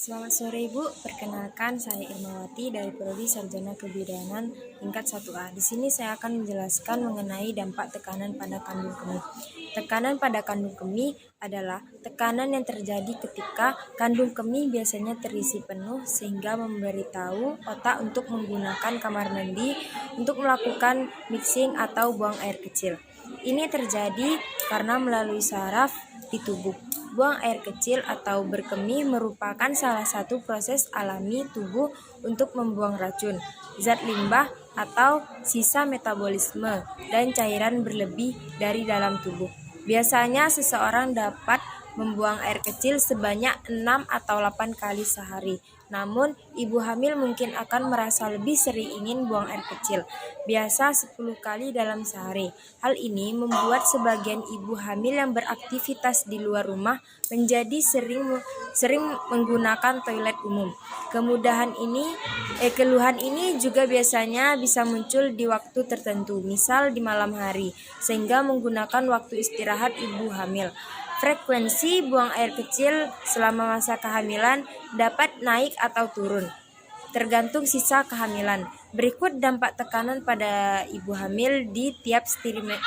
Selamat sore Ibu, perkenalkan saya Irmawati dari Prodi Sarjana Kebidanan tingkat 1A. Di sini saya akan menjelaskan mengenai dampak tekanan pada kandung kemih. Tekanan pada kandung kemih adalah tekanan yang terjadi ketika kandung kemih biasanya terisi penuh sehingga memberitahu otak untuk menggunakan kamar mandi untuk melakukan mixing atau buang air kecil. Ini terjadi karena melalui saraf di tubuh. Buang air kecil atau berkemih merupakan salah satu proses alami tubuh untuk membuang racun, zat limbah atau sisa metabolisme dan cairan berlebih dari dalam tubuh. Biasanya seseorang dapat membuang air kecil sebanyak 6 atau 8 kali sehari. Namun, ibu hamil mungkin akan merasa lebih sering ingin buang air kecil, biasa 10 kali dalam sehari. Hal ini membuat sebagian ibu hamil yang beraktivitas di luar rumah menjadi sering menggunakan toilet umum. Keluhan ini juga biasanya bisa muncul di waktu tertentu, misal di malam hari, sehingga menggunakan waktu istirahat ibu hamil. Frekuensi buang air kecil selama masa kehamilan dapat naik atau turun, tergantung sisa kehamilan. Berikut dampak tekanan pada ibu hamil di tiap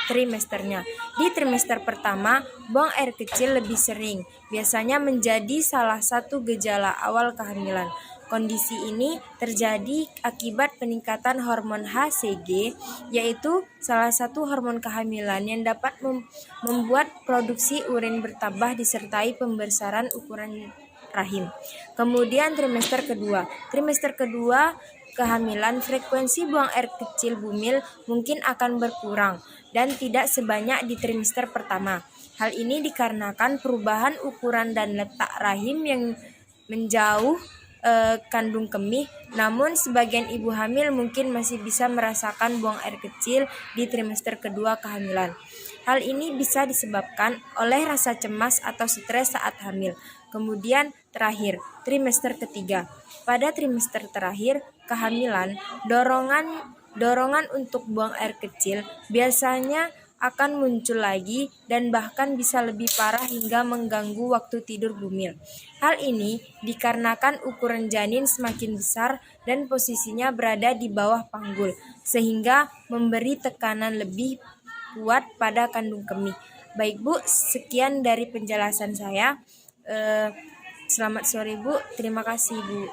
trimesternya. Di trimester pertama, buang air kecil lebih sering, biasanya menjadi salah satu gejala awal kehamilan. Kondisi ini terjadi akibat peningkatan hormon HCG, yaitu salah satu hormon kehamilan yang dapat membuat produksi urin bertambah disertai pembesaran ukuran rahim. Kemudian trimester kedua kehamilan, frekuensi buang air kecil bumil mungkin akan berkurang dan tidak sebanyak di trimester pertama. Hal ini dikarenakan perubahan ukuran dan letak rahim yang menjauh kandung kemih. Namun sebagian ibu hamil mungkin masih bisa merasakan buang air kecil di trimester kedua kehamilan. Hal ini bisa disebabkan oleh rasa cemas atau stres saat hamil. Kemudian terakhir, trimester ketiga. Pada trimester terakhir kehamilan, dorongan untuk buang air kecil biasanya akan muncul lagi dan bahkan bisa lebih parah hingga mengganggu waktu tidur bumil. Hal ini dikarenakan ukuran janin semakin besar dan posisinya berada di bawah panggul, sehingga memberi tekanan lebih kuat pada kandung kemih. Baik Bu, sekian dari penjelasan saya. Selamat sore Bu, terima kasih Bu.